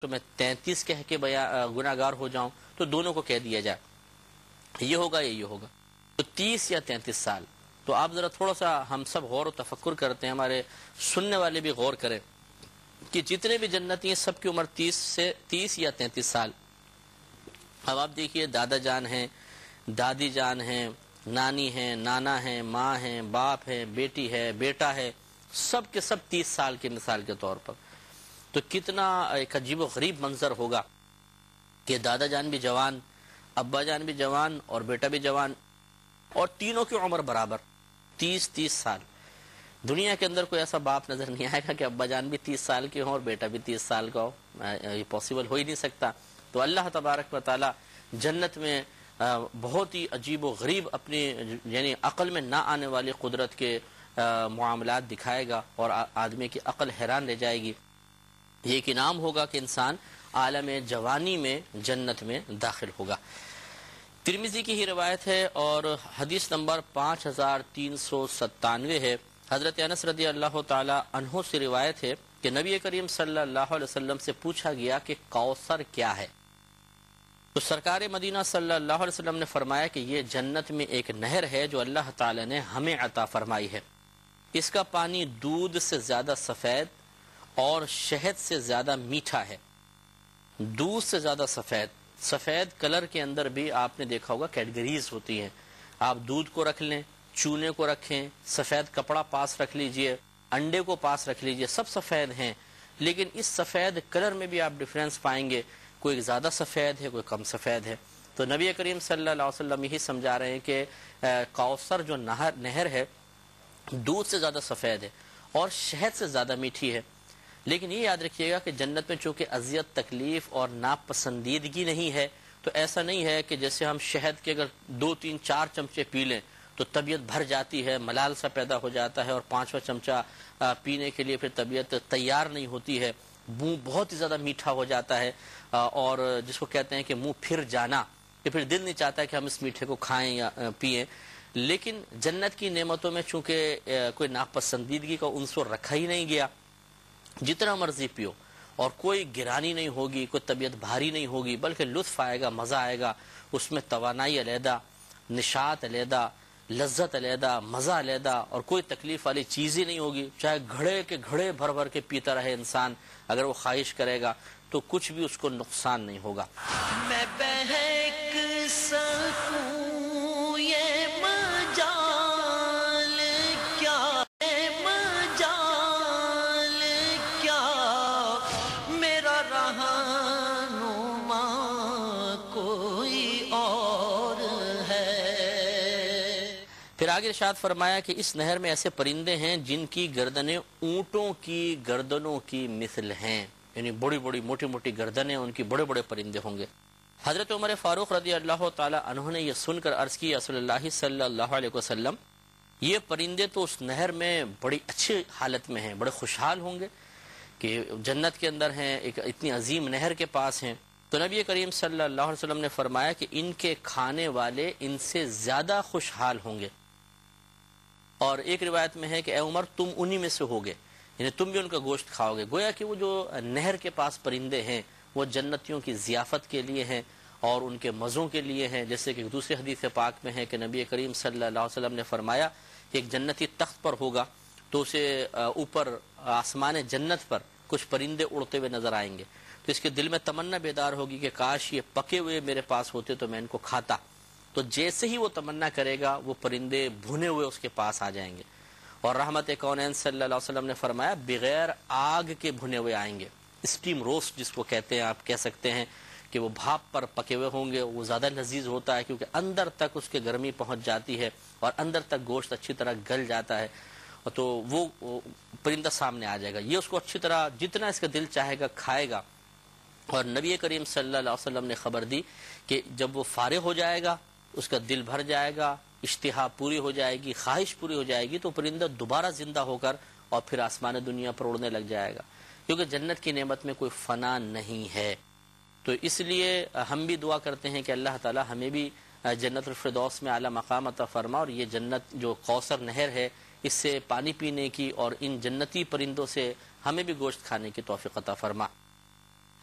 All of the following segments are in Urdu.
تو میں 33 کہہ کے گناہ گار ہو جاؤں، تو دونوں کو کہہ دیا جائے یہ ہوگا یہ ہوگا، تو 30 یا 33 سال۔ تو آپ ذرا تھوڑا سا ہم سب غور و تفکر کرتے ہیں، ہمارے سننے والے بھی غور کریں کہ جتنے بھی جنتی ہیں سب کی عمر 30 یا 33 سال۔ اب آپ دیکھیے، دادا جان ہیں، دادی جان ہیں، نانی ہیں، نانا ہیں، ماں ہیں، باپ ہے، بیٹی ہے، بیٹا ہے، سب کے سب 30 سال کی مثال کے طور پر۔ تو کتنا ایک عجیب و غریب منظر ہوگا کہ دادا جان بھی جوان، ابا جان بھی جوان اور بیٹا بھی جوان، اور تینوں کی عمر برابر 30 سال۔ دنیا کے اندر کوئی ایسا باپ نظر نہیں آئے گا کہ ابا جان بھی 30 سال کے ہوں اور بیٹا بھی 30 سال کا ہو، یہ پاسبل ہو ہی نہیں سکتا۔ تو اللہ تبارک و تعالی جنت میں بہت ہی عجیب و غریب اپنی یعنی عقل میں نہ آنے والی قدرت کے معاملات دکھائے گا، اور آدمی کی عقل حیران رہ جائے گی۔ یہ ایک انعام ہوگا کہ انسان عالم جوانی میں جنت میں داخل ہوگا۔ ترمذی کی ہی روایت ہے اور حدیث نمبر 5397 ہے۔ حضرت انس رضی اللہ تعالی عنہ سے روایت ہے کہ نبی کریم صلی اللہ علیہ وسلم سے پوچھا گیا کہ کوثر کیا ہے؟ تو سرکار مدینہ صلی اللہ علیہ وسلم نے فرمایا کہ یہ جنت میں ایک نہر ہے جو اللہ تعالی نے ہمیں عطا فرمائی ہے، اس کا پانی دودھ سے زیادہ سفید اور شہد سے زیادہ میٹھا ہے۔ دودھ سے زیادہ سفید کلر کے اندر بھی آپ نے دیکھا ہوگا کیٹیگریز ہوتی ہیں، آپ دودھ کو رکھ لیں، چونے کو رکھیں، سفید کپڑا پاس رکھ لیجئے، انڈے کو پاس رکھ لیجئے، سب سفید ہیں، لیکن اس سفید کلر میں بھی آپ ڈفرینس پائیں گے، کوئی زیادہ سفید ہے، کوئی کم سفید ہے۔ تو نبی کریم صلی اللہ علیہ وسلم یہی سمجھا رہے ہیں کہ کوثر جو نہر ہے دودھ سے زیادہ سفید ہے اور شہد سے زیادہ میٹھی ہے۔ لیکن یہ یاد رکھیے گا کہ جنت میں چونکہ اذیت، تکلیف اور ناپسندیدگی نہیں ہے، تو ایسا نہیں ہے کہ جیسے ہم شہد کے اگر 2 3 4 چمچے پی لیں تو طبیعت بھر جاتی ہے، ملال سا پیدا ہو جاتا ہے، اور 5واں چمچہ پینے کے لیے پھر طبیعت تیار نہیں ہوتی ہے، منہ بہت ہی زیادہ میٹھا ہو جاتا ہے، اور جس کو کہتے ہیں کہ منہ پھر جانا، کہ پھر دل نہیں چاہتا کہ ہم اس میٹھے کو کھائیں یا پئیں۔ لیکن جنت کی نعمتوں میں چونکہ کوئی ناپسندیدگی کا عنصر رکھا ہی نہیں گیا، جتنا مرضی پیو اور کوئی گرانی نہیں ہوگی، کوئی طبیعت بھاری نہیں ہوگی، بلکہ لطف آئے گا، مزہ آئے گا، اس میں توانائی علیحدہ، نشاط علیحدہ، لذت علیحدہ، مزہ علیحدہ، اور کوئی تکلیف والی چیز ہی نہیں ہوگی۔ چاہے گھڑے کے گھڑے بھر بھر کے پیتا رہے انسان، اگر وہ خواہش کرے گا تو کچھ بھی اس کو نقصان نہیں ہوگا۔ میں بہک سکوں یہ مجال کیا، مجال کیا، میرا رہنما کوئی اور ہے۔ پھر آگے ارشاد فرمایا کہ اس نہر میں ایسے پرندے ہیں جن کی گردنیں اونٹوں کی گردنوں کی مثل ہیں، یعنی بڑی بڑی موٹی موٹی گردنیں ان کی، بڑے بڑے پرندے ہوں گے۔ حضرت عمر فاروق رضی اللہ تعالی عنہ نے یہ سن کر عرض کی رسول اللہ صلی اللہ علیہ وسلم، یہ پرندے تو اس نہر میں بڑی اچھی حالت میں ہیں، بڑے خوشحال ہوں گے کہ جنت کے اندر ہیں، ایک اتنی عظیم نہر کے پاس ہیں۔ تو نبی کریم صلی اللہ علیہ وسلم نے فرمایا کہ ان کے کھانے والے ان سے زیادہ خوشحال ہوں گے۔ اور ایک روایت میں ہے کہ اے عمر تم انہی میں سے ہوگے، یعنی تم بھی ان کا گوشت کھاؤ گے۔ گویا کہ وہ جو نہر کے پاس پرندے ہیں وہ جنتیوں کی ضیافت کے لیے ہیں اور ان کے مزوں کے لیے ہیں، جیسے کہ دوسری حدیث پاک میں ہے کہ نبی کریم صلی اللہ علیہ وسلم نے فرمایا کہ ایک جنتی تخت پر ہوگا تو اسے اوپر آسمان جنت پر کچھ پرندے اڑتے ہوئے نظر آئیں گے، تو اس کے دل میں تمنا بیدار ہوگی کہ کاش یہ پکے ہوئے میرے پاس ہوتے تو میں ان کو کھاتا۔ تو جیسے ہی وہ تمنا کرے گا وہ پرندے بھنے ہوئے اس کے پاس آ جائیں گے، اور رحمت کونین صلی اللہ علیہ وسلم نے فرمایا بغیر آگ کے بھنے ہوئے آئیں گے، اسٹیم روسٹ جس کو کہتے ہیں، آپ کہہ سکتے ہیں کہ وہ بھاپ پر پکے ہوئے ہوں گے۔ وہ زیادہ لذیذ ہوتا ہے کیونکہ اندر تک اس کے گرمی پہنچ جاتی ہے اور اندر تک گوشت اچھی طرح گل جاتا ہے، تو وہ پرندہ سامنے آ جائے گا، یہ اس کو اچھی طرح جتنا اس کا دل چاہے گا کھائے گا۔ اور نبی کریم صلی اللہ علیہ وسلم نے خبر دی کہ جب وہ فارغ ہو جائے گا، اس کا دل بھر جائے گا، اشتہا پوری ہو جائے گی، خواہش پوری ہو جائے گی، تو پرندہ دوبارہ زندہ ہو کر اور پھر آسمان دنیا پر اڑنے لگ جائے گا، کیونکہ جنت کی نعمت میں کوئی فنا نہیں ہے۔ تو اس لیے ہم بھی دعا کرتے ہیں کہ اللہ تعالی ہمیں بھی جنت الفردوس میں اعلیٰ مقام عطا فرما، اور یہ جنت جو کوثر نہر ہے اس سے پانی پینے کی اور ان جنتی پرندوں سے ہمیں بھی گوشت کھانے کی توفیق عطا فرما۔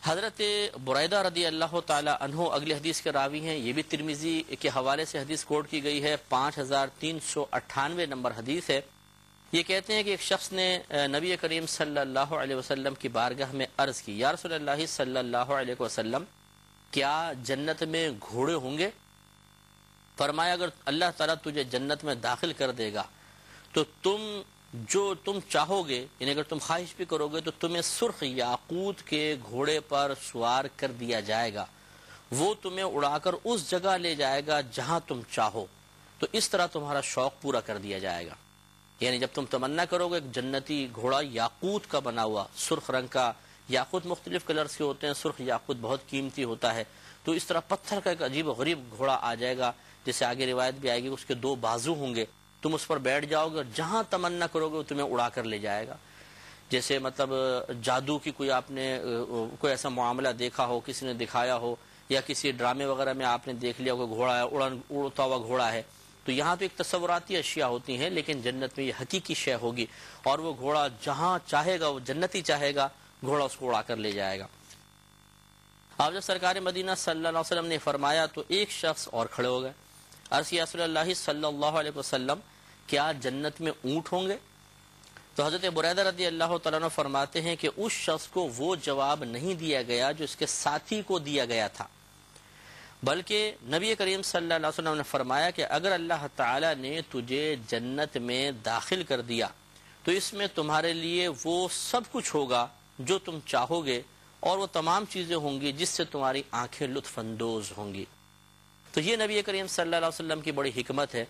حضرت بريدہ رضی اللہ تعالی عنہ اگلی حدیث کے راوی ہیں، یہ بھی ترمذی کے حوالے سے حدیث کوٹ کی گئی ہے، 5398 نمبر حدیث ہے۔ یہ کہتے ہیں کہ ایک شخص نے نبی کریم صلی اللہ علیہ وسلم کی بارگاہ میں عرض کی، یا رسول اللہ صلی اللہ علیہ وسلم، کیا جنت میں گھوڑے ہوں گے؟ فرمایا اگر اللہ تعالیٰ تجھے جنت میں داخل کر دے گا تو تم چاہو گے، یعنی اگر تم خواہش بھی کرو گے تو تمہیں سرخ یاقوت کے گھوڑے پر سوار کر دیا جائے گا، وہ تمہیں اڑا کر اس جگہ لے جائے گا جہاں تم چاہو، تو اس طرح تمہارا شوق پورا کر دیا جائے گا۔ یعنی جب تم تمنا کرو گے ایک جنتی گھوڑا یاقوت کا بنا ہوا، سرخ رنگ کا، یاقوت مختلف کلرز کے ہوتے ہیں، سرخ یاقوت بہت قیمتی ہوتا ہے، تو اس طرح پتھر کا ایک عجیب و غریب گھوڑا آ جائے گا، جیسے آگے روایت بھی آئے گی، اس کے 2 بازو ہوں گے، تم اس پر بیٹھ جاؤ گے اور جہاں تمنا کرو گے وہ تمہیں اڑا کر لے جائے گا۔ جیسے مطلب جادو کی کوئی آپ نے کوئی ایسا معاملہ دیکھا ہو، کسی نے دکھایا ہو، یا کسی ڈرامے وغیرہ میں آپ نے دیکھ لیا ہو کہ گھوڑا ہے، اڑتا ہوا گھوڑا ہے، تو یہاں تو ایک تصوراتی اشیاء ہوتی ہیں، لیکن جنت میں یہ حقیقی شے ہوگی، اور وہ گھوڑا جہاں چاہے گا، وہ جنتی چاہے گا، گھوڑا اس کو اڑا کر لے جائے گا۔ اب جب سرکار مدینہ صلی اللہ علیہ وسلم نے فرمایا تو ایک شخص اور کھڑے ہو گئے، عرض یا رسول اللہ صلی اللہ علیہ وسلم، کیا جنت میں اونٹ ہوں گے؟ تو حضرت بریدہ رضی اللہ تعالیٰ عنہ فرماتے ہیں کہ اس شخص کو وہ جواب نہیں دیا گیا جو اس کے ساتھی کو دیا گیا تھا، بلکہ نبی کریم صلی اللہ علیہ وسلم نے فرمایا کہ اگر اللہ تعالیٰ نے تجھے جنت میں داخل کر دیا تو اس میں تمہارے لیے وہ سب کچھ ہوگا جو تم چاہو گے، اور وہ تمام چیزیں ہوں گی جس سے تمہاری آنکھیں لطف اندوز ہوں گی۔ تو یہ نبی کریم صلی اللہ علیہ وسلم کی بڑی حکمت ہے۔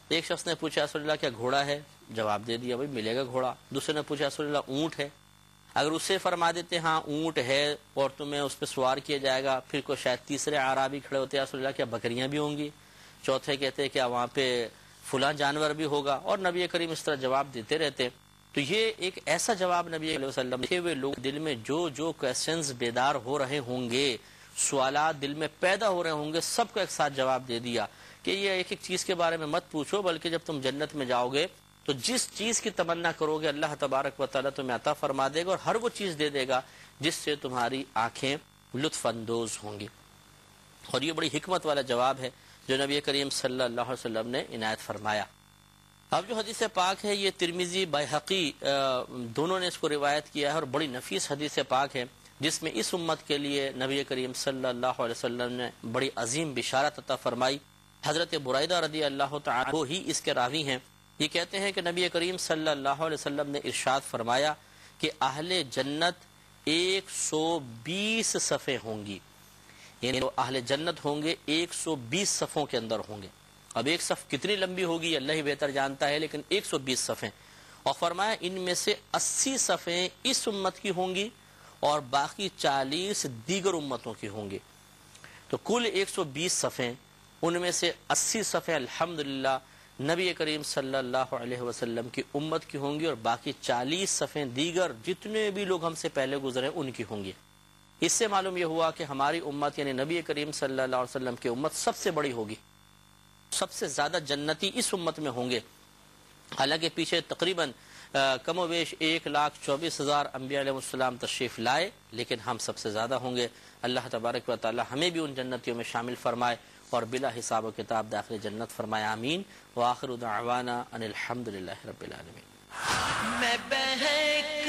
ایک شخص نے پوچھا رسول اللہ کیا گھوڑا ہے؟ جواب دے دیا، بھائی ملے گا گھوڑا۔ دوسرے نے پوچھا رسول اللہ اونٹ ہے؟ اگر اسے فرما دیتے ہاں اونٹ ہے اور تمہیں اس پہ سوار کیا جائے گا، پھر کوئی شاید تیسرے اعرابی کھڑے ہوتے ہیں، رسول اللہ کیا بکریاں بھی ہوں گی؟ چوتھے کہتے ہیں کیا وہاں پہ فلاں جانور بھی ہوگا؟ اور نبی کریم اس طرح جواب دیتے رہتے۔ تو یہ ایک ایسا جواب نبی علیہ وسلم لکھے ہوئے لوگ دل میں جو کویسچنز بیدار ہو رہے ہوں گے، سوالات دل میں پیدا ہو رہے ہوں گے، سب کو ایک ساتھ جواب دے دیا کہ یہ ایک چیز کے بارے میں مت پوچھو، بلکہ جب تم جنت میں جاؤ گے تو جس چیز کی تمنا کرو گے اللہ تبارک و تعالیٰ تمہیں عطا فرما دے گا، اور ہر وہ چیز دے دے گا جس سے تمہاری آنکھیں لطف اندوز ہوں گی۔ اور یہ بڑی حکمت والا جواب ہے جو نبی کریم صلی اللہ علیہ وسلم نے عنایت فرمایا۔ اب جو حدیث پاک ہے یہ ترمذی بیہقی دونوں نے اس کو روایت کیا ہے، اور بڑی نفیس حدیث پاک ہے جس میں اس امت کے لیے نبی کریم صلی اللہ علیہ وسلم نے بڑی عظیم بشارت عطا فرمائی۔ حضرت بريدہ رضی اللہ تعالیٰ وہ ہی اس کے راوی ہیں، یہ کہتے ہیں کہ نبی کریم صلی اللہ علیہ وسلم نے ارشاد فرمایا کہ اہل جنت 120 صفیں ہوں گی، یعنی اہل جنت ہوں گے 120 صفوں کے اندر ہوں گے۔ اب ایک صف کتنی لمبی ہوگی اللہ ہی بہتر جانتا ہے، لیکن 120 صفیں، اور فرمایا ان میں سے 80 صفیں اس امت کی ہوں گی اور باقی 40 دیگر امتوں کی ہوں گی۔ تو کل 120 صفیں، ان میں سے 80 صفیں الحمدللہ نبی کریم صلی اللہ علیہ وسلم کی امت کی ہوں گی، اور باقی 40 صفیں دیگر جتنے بھی لوگ ہم سے پہلے گزرے ان کی ہوں گی۔ اس سے معلوم یہ ہوا کہ ہماری امت یعنی نبی کریم صلی اللہ علیہ وسلم کی امت سب سے بڑی ہوگی، سب سے زیادہ جنتی اس امت میں ہوں گے۔ حالانکہ پیچھے تقریباً کم و بیش 1,24,000 انبیاء علیہ السلام تشریف لائے، لیکن ہم سب سے زیادہ ہوں گے۔ اللہ تبارک و تعالی ہمیں بھی ان جنتیوں میں شامل فرمائے اور بلا حساب و کتاب داخل جنت فرمائے، آمین۔ وآخر دعوانا ان الحمدللہ رب العالمین۔ میں بہک